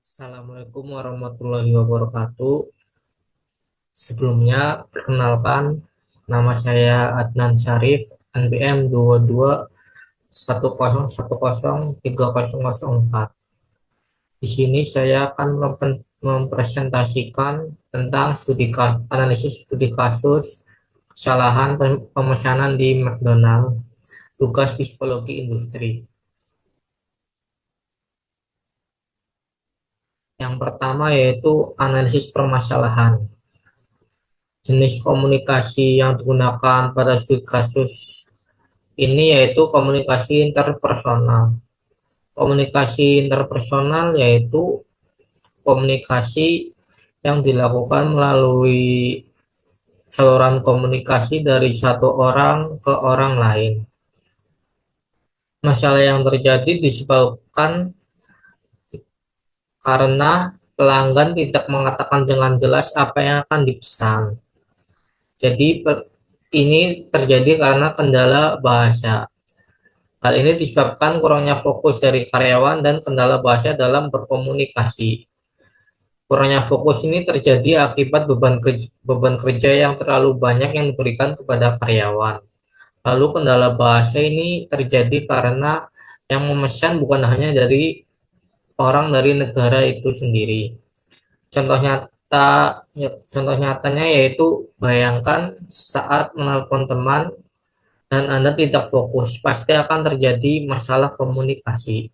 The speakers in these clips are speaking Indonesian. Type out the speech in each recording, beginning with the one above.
Assalamualaikum warahmatullahi wabarakatuh. Sebelumnya, perkenalkan, nama saya Adnan Syarif, NPM 2210103004. Di sini saya akan mempresentasikan tentang analisis studi kasus kesalahan pemesanan di McDonald, tugas psikologi industri. Yang pertama yaitu analisis permasalahan. Jenis komunikasi yang digunakan pada studi kasus ini yaitu komunikasi interpersonal. Komunikasi interpersonal yaitu komunikasi yang dilakukan melalui saluran komunikasi dari satu orang ke orang lain. Masalah yang terjadi disebabkan karena pelanggan tidak mengatakan dengan jelas apa yang akan dipesan. Jadi ini terjadi karena kendala bahasa. Hal ini disebabkan kurangnya fokus dari karyawan dan kendala bahasa dalam berkomunikasi. Kurangnya fokus ini terjadi akibat beban kerja yang terlalu banyak yang diberikan kepada karyawan. Lalu kendala bahasa ini terjadi karena yang memesan bukan hanya dari orang dari negara itu sendiri. Contoh nyata, contoh nyatanya yaitu bayangkan saat menelpon teman dan Anda tidak fokus, pasti akan terjadi masalah komunikasi.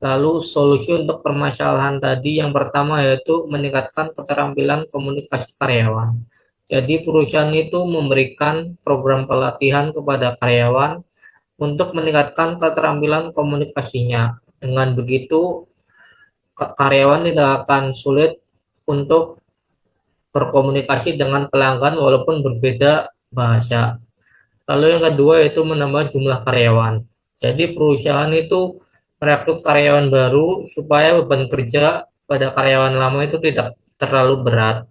Lalu solusi untuk permasalahan tadi yang pertama yaitu meningkatkan keterampilan komunikasi karyawan. Jadi perusahaan itu memberikan program pelatihan kepada karyawan untuk meningkatkan keterampilan komunikasinya. Dengan begitu karyawan tidak akan sulit untuk berkomunikasi dengan pelanggan walaupun berbeda bahasa. Lalu yang kedua yaitu menambah jumlah karyawan. Jadi perusahaan itu merekrut karyawan baru supaya beban kerja pada karyawan lama itu tidak terlalu berat.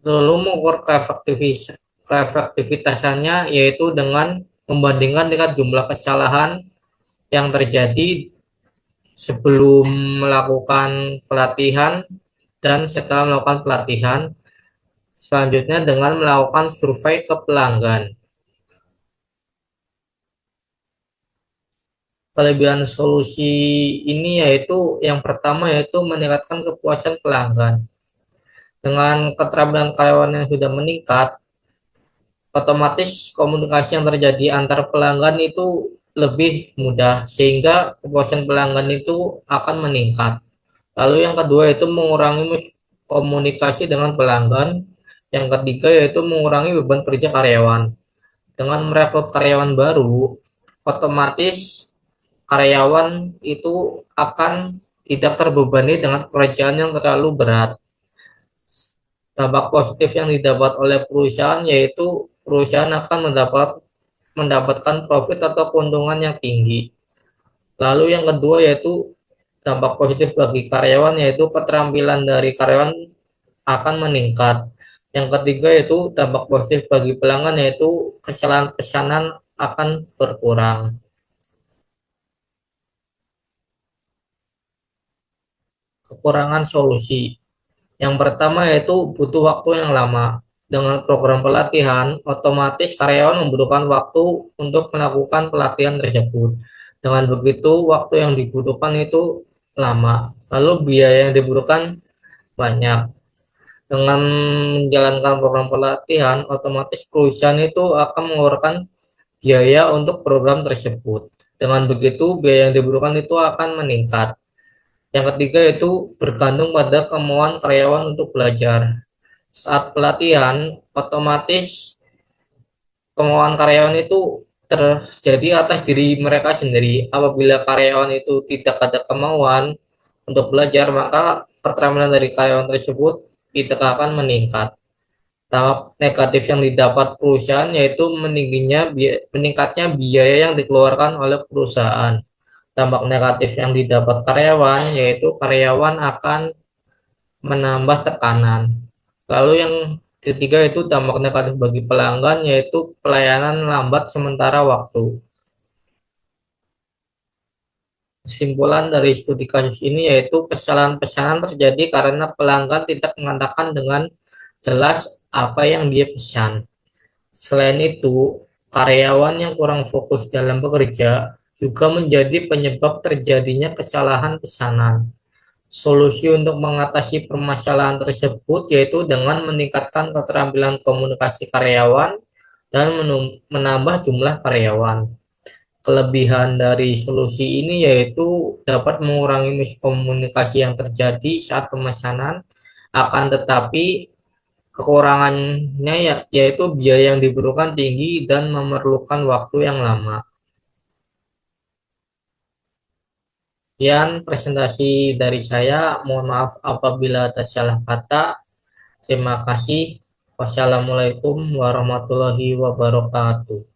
Lalu mengukur keefektivitasannya yaitu dengan membandingkan tingkat jumlah kesalahan yang terjadi sebelum melakukan pelatihan dan setelah melakukan pelatihan. Selanjutnya dengan melakukan survei ke pelanggan. Kelebihan solusi ini yaitu yang pertama yaitu meningkatkan kepuasan pelanggan. Dengan keterampilan karyawan yang sudah meningkat, otomatis komunikasi yang terjadi antar pelanggan itu lebih mudah sehingga kepuasan pelanggan itu akan meningkat. Lalu yang kedua yaitu mengurangi komunikasi dengan pelanggan. Yang ketiga yaitu mengurangi beban kerja karyawan. Dengan merekrut karyawan baru, otomatis karyawan itu akan tidak terbebani dengan pekerjaan yang terlalu berat. Dampak positif yang didapat oleh perusahaan yaitu perusahaan akan mendapatkan profit atau keuntungan yang tinggi. Lalu yang kedua yaitu dampak positif bagi karyawan yaitu keterampilan dari karyawan akan meningkat. Yang ketiga yaitu dampak positif bagi pelanggan yaitu kesalahan pesanan akan berkurang. Kekurangan solusi. Yang pertama yaitu butuh waktu yang lama. Dengan program pelatihan, otomatis karyawan membutuhkan waktu untuk melakukan pelatihan tersebut. Dengan begitu, waktu yang dibutuhkan itu lama. Lalu biaya yang dibutuhkan banyak. Dengan menjalankan program pelatihan, otomatis perusahaan itu akan mengeluarkan biaya untuk program tersebut. Dengan begitu, biaya yang dibutuhkan itu akan meningkat. Yang ketiga itu bergantung pada kemauan karyawan untuk belajar. Saat pelatihan, otomatis kemauan karyawan itu terjadi atas diri mereka sendiri. Apabila karyawan itu tidak ada kemauan untuk belajar, maka keterampilan dari karyawan tersebut tidak akan meningkat. Dampak negatif yang didapat perusahaan yaitu meningkatnya biaya yang dikeluarkan oleh perusahaan. Dampak negatif yang didapat karyawan yaitu karyawan akan menambah tekanan. Lalu yang ketiga itu dampak negatif bagi pelanggan yaitu pelayanan lambat sementara waktu. Kesimpulan dari studi kasus ini yaitu kesalahan pesanan terjadi karena pelanggan tidak mengatakan dengan jelas apa yang dia pesan. Selain itu, karyawan yang kurang fokus dalam bekerja juga menjadi penyebab terjadinya kesalahan pesanan. Solusi untuk mengatasi permasalahan tersebut yaitu dengan meningkatkan keterampilan komunikasi karyawan dan menambah jumlah karyawan. Kelebihan dari solusi ini yaitu dapat mengurangi miskomunikasi yang terjadi saat pemesanan, akan tetapi kekurangannya yaitu biaya yang diperlukan tinggi dan memerlukan waktu yang lama. Sekian presentasi dari saya. Mohon maaf apabila ada salah kata. Terima kasih. Wassalamualaikum warahmatullahi wabarakatuh.